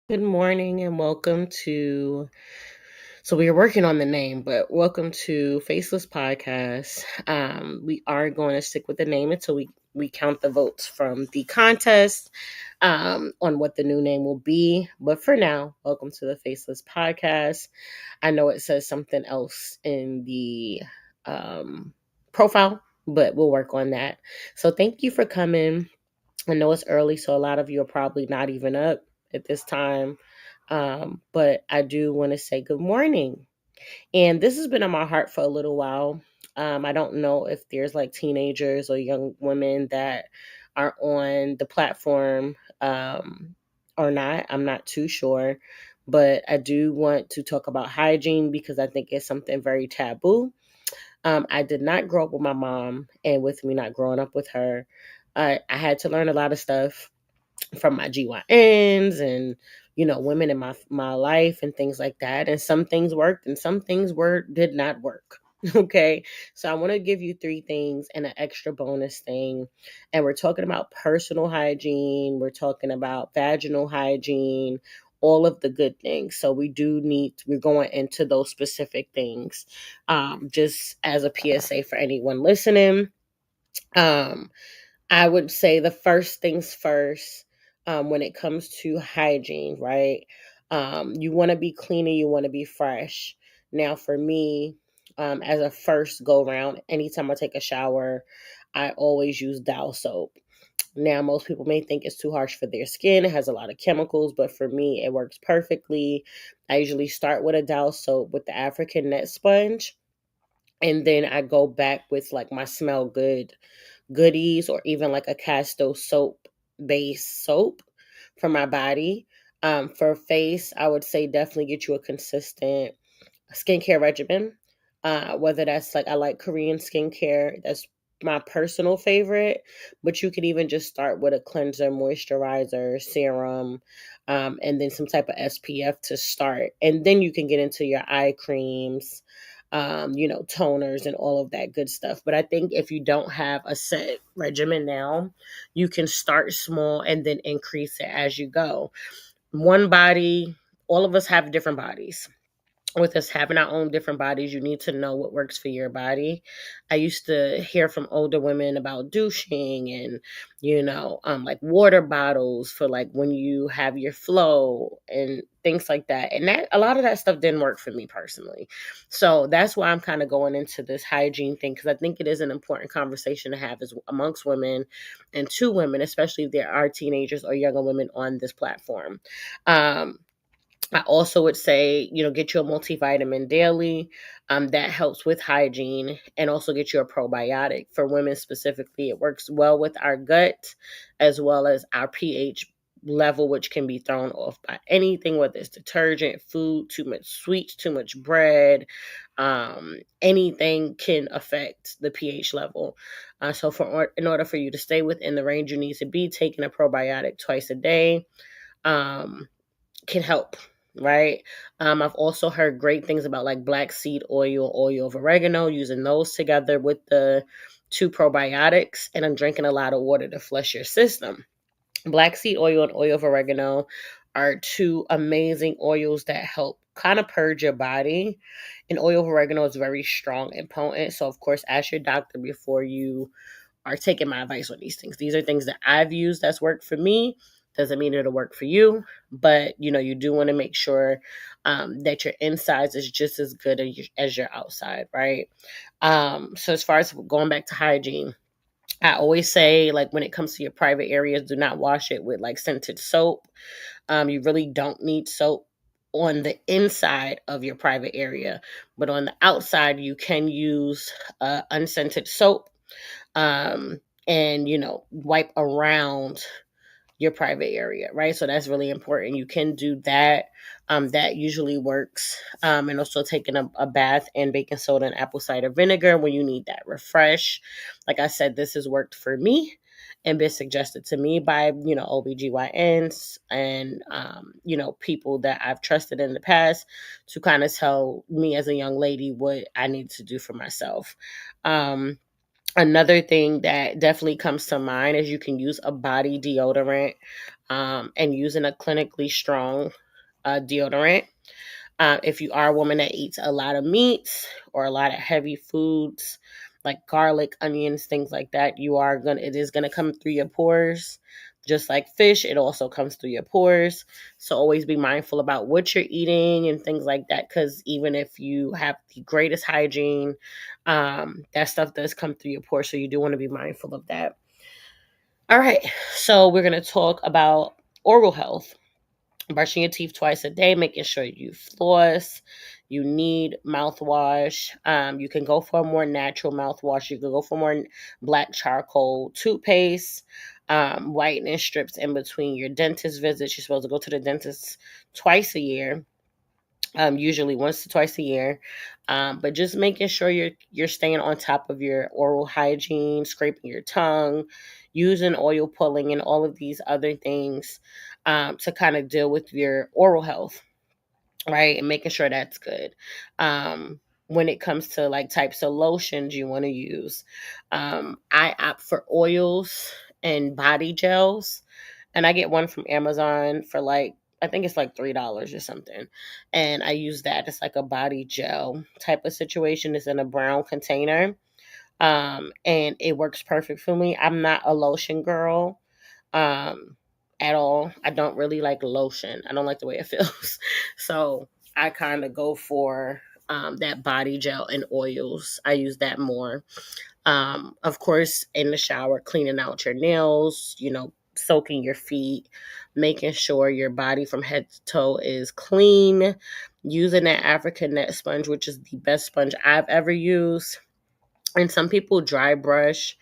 Good morning and welcome to. So we are working on the name, but welcome to Faceless Podcast. We are going to stick with the name until we count the votes from the contest on what the new name will be. But for now, welcome to the Faceless Podcast. I know it says something else in the um, profile, but we'll work on that. So thank you for coming. I know it's early, so a lot of you are probably not even up at this time. But I do want to say good morning. And this has been on my heart for a little while. I don't know if there's like teenagers or young women that are on the platform or not. I'm not too sure. But I do want to talk about hygiene because I think it's something very taboo. I did not grow up with my mom, and with me not growing up with her, I had to learn a lot of stuff from my GYNs and women in my life and things like that. And some things worked, and some things did not work. Okay, so I want to give you three things and an extra bonus thing. And we're talking about personal hygiene. We're talking about vaginal hygiene. All of the good things. So we're going into those specific things. Just as a PSA for anyone listening. Um, I would say the first things first when it comes to hygiene, right? You want to be clean and you want to be fresh. Now, for me, as a first go round, anytime I take a shower, I always use Dial soap. Now, most people may think it's too harsh for their skin. It has a lot of chemicals, but for me, it works perfectly. I usually start with a Dial soap with the African net sponge, and then I go back with like my Smell Good goodies or even like a Casto soap base soap for my body. For face, I would say definitely get you a consistent skincare regimen. Whether that's like I like Korean skincare, that's my personal favorite, but you could even just start with a cleanser, moisturizer, serum, and then some type of SPF to start. And then you can get into your eye creams, toners and all of that good stuff. But I think if you don't have a set regimen now, you can start small and then increase it as you go. One body, all of us have different bodies. With us having our own different bodies, you need to know what works for your body. I used to hear from older women about douching and, like water bottles for like when you have your flow and things like that. And that a lot of that stuff didn't work for me personally. So that's why I'm kind of going into this hygiene thing because I think it is an important conversation to have amongst women and to women, especially if there are teenagers or younger women on this platform. I also would say, get you a multivitamin daily. That helps with hygiene and also get you a probiotic. For women specifically, it works well with our gut as well as our pH level, which can be thrown off by anything, whether it's detergent, food, too much sweets, too much bread. Anything can affect the pH level. In order for you to stay within the range you need to be, taking a probiotic twice a day. Can help, right? I've also heard great things about like black seed oil of oregano, using those together with the two probiotics. And I'm drinking a lot of water to flush your system. Black seed oil and oil of oregano are two amazing oils that help kind of purge your body. And oil of oregano is very strong and potent. So, of course, ask your doctor before you are taking my advice on these things. These are things that I've used that's worked for me. Doesn't mean it'll work for you, but you do want to make sure that your insides is just as good as your outside, right? So as far as going back to hygiene, I always say like when it comes to your private areas, do not wash it with like scented soap. You really don't need soap on the inside of your private area, but on the outside, you can use unscented soap um, and wipe around your private area, right? So that's really important. You can do that. That usually works. And also taking a bath in baking soda and apple cider vinegar when you need that refresh. Like I said, this has worked for me and been suggested to me by, OBGYNs and, people that I've trusted in the past to kind of tell me as a young lady what I need to do for myself. Another thing that definitely comes to mind is you can use a body deodorant. and using a clinically strong deodorant. If you are a woman that eats a lot of meats or a lot of heavy foods like garlic, onions, things like that, it is gonna come through your pores. Just like fish, it also comes through your pores. So always be mindful about what you're eating and things like that. Because even if you have the greatest hygiene, that stuff does come through your pores. So you do want to be mindful of that. All right. So we're gonna talk about oral health. Brushing your teeth twice a day, making sure you floss. You need mouthwash. You can go for a more natural mouthwash. You can go for more black charcoal toothpaste, whitening strips in between your dentist visits. You're supposed to go to the dentist twice a year, usually once to twice a year. But just making sure you're staying on top of your oral hygiene, scraping your tongue, using oil pulling, and all of these other things to kind of deal with your oral health, right? And making sure that's good. When it comes to like types of lotions you want to use, I opt for oils and body gels, and I get one from Amazon for like, I think it's like $3 or something. And I use that. It's like a body gel type of situation. It's in a brown container. And it works perfect for me. I'm not a lotion girl um at all. I don't really like lotion. I don't like the way it feels. So I kind of go for that body gel and oils. I use that more. Of course, in the shower, cleaning out your nails, soaking your feet, making sure your body from head to toe is clean, using that African net sponge, which is the best sponge I've ever used. And some people dry brush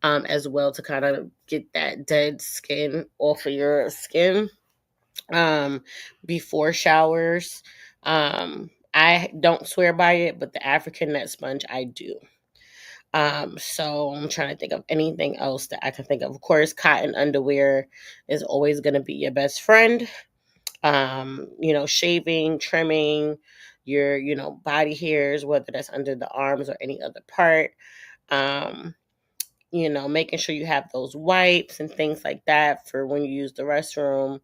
as well to kind of get that dead skin off of your skin um, before showers. I don't swear by it, but the African net sponge I do. So I'm trying to think of anything else that I can think of. Of course, cotton underwear is always going to be your best friend. Shaving, trimming your, body hairs, whether that's under the arms or any other part. Um, Making sure you have those wipes and things like that for when you use the restroom,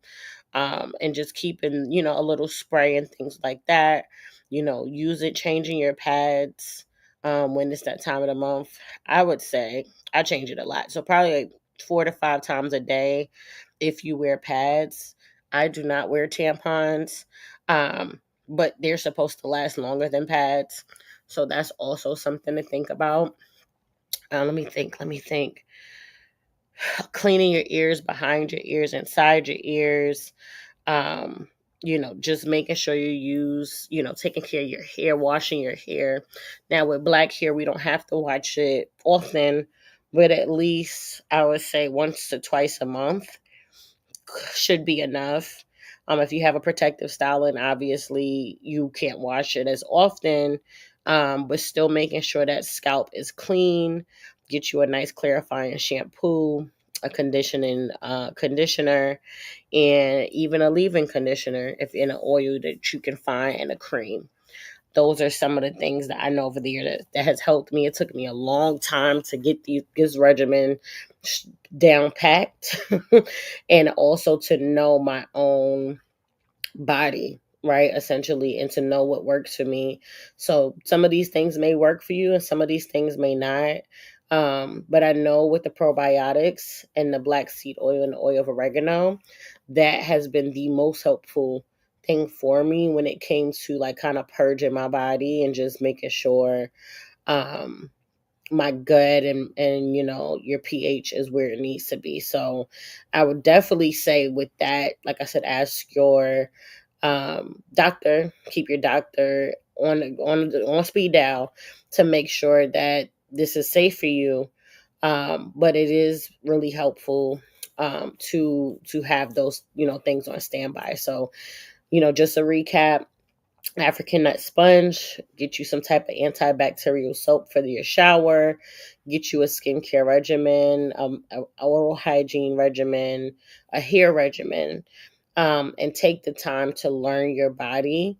and just keeping, a little spray and things like that. Use it, changing your pads when it's that time of the month. I would say I change it a lot. So probably like 4 to 5 times a day if you wear pads. I do not wear tampons, but they're supposed to last longer than pads. So that's also something to think about. Let me think. Cleaning your ears, behind your ears, inside your ears. Um, just making sure you use, taking care of your hair, washing your hair. Now with black hair, we don't have to wash it often, but at least I would say once to twice a month should be enough. If you have a protective styling, obviously you can't wash it as often, but still making sure that scalp is clean. Get you a nice clarifying shampoo, a conditioning conditioner, and even a leave-in conditioner if in an oil that you can find, and a cream. Those are some of the things that I know over the year that has helped me. It took me a long time to get this regimen down packed and also to know my own body, right? Essentially, and to know what works for me. So some of these things may work for you and some of these things may not. But I know with the probiotics and the black seed oil and the oil of oregano, that has been the most helpful thing for me when it came to like kind of purging my body and just making sure um my gut and your pH is where it needs to be. So I would definitely say with that, like I said, ask your doctor, keep your doctor on speed dial to make sure that this is safe for you. But it is really helpful to have those things on standby. So just a recap: African nut sponge, get you some type of antibacterial soap for your shower, get you a skincare regimen, a oral hygiene regimen, a hair regimen, and take the time to learn your body.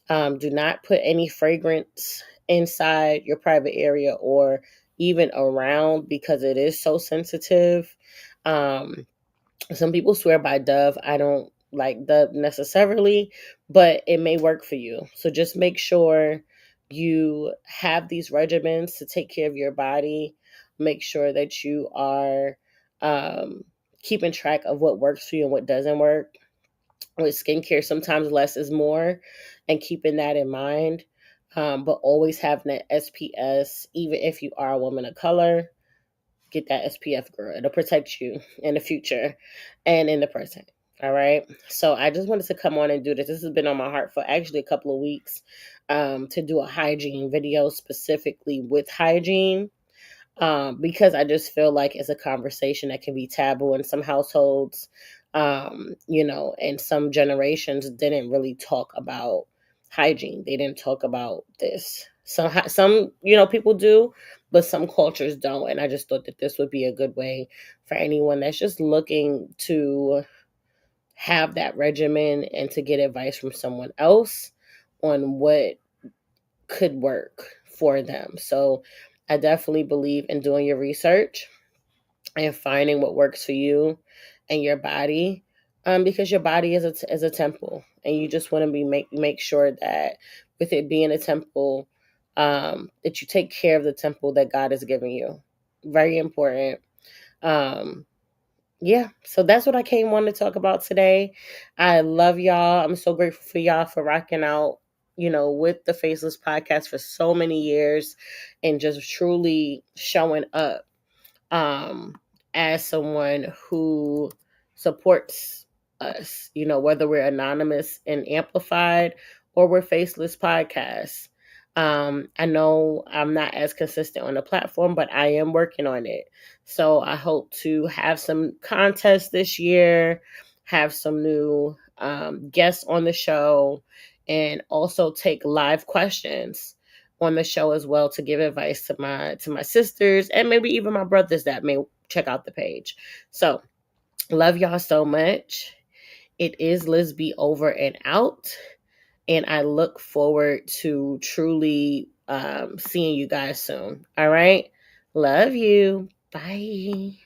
Do not put any fragrance inside your private area or even around because it is so sensitive. Um, Some people swear by Dove. I don't like Dove necessarily, but it may work for you. So just make sure you have these regimens to take care of your body. Make sure that you are um, keeping track of what works for you and what doesn't work. With skincare, sometimes less is more, and keeping that in mind. But always having that SPS, even if you are a woman of color, get that SPF, girl. It'll protect you in the future and in the present. All right. So I just wanted to come on and do this. This has been on my heart for actually a couple of weeks, to do a hygiene video specifically with hygiene, because I just feel like it's a conversation that can be taboo in some households, and some generations didn't really talk about hygiene. They didn't talk about this. Some people do, but some cultures don't. And I just thought that this would be a good way for anyone that's just looking to have that regimen and to get advice from someone else on what could work for them. So I definitely believe in doing your research and finding what works for you and your body, because your body is a temple, and you just want to make sure that with it being a temple, that you take care of the temple that God has given you. Very important. Um, yeah, so that's what I came on to talk about today. I love y'all. I'm so grateful for y'all for rocking out, with the Faceless podcast for so many years and just truly showing up, um, as someone who supports us, whether we're anonymous and amplified or we're Faceless podcasts. I know I'm not as consistent on the platform, but I am working on it. So I hope to have some contests this year, have some new guests on the show, and also take live questions on the show as well to give advice to my sisters and maybe even my brothers that may check out the page. So love y'all so much. It is Lisby over and out. And I look forward to truly seeing you guys soon. All right. Love you. Bye.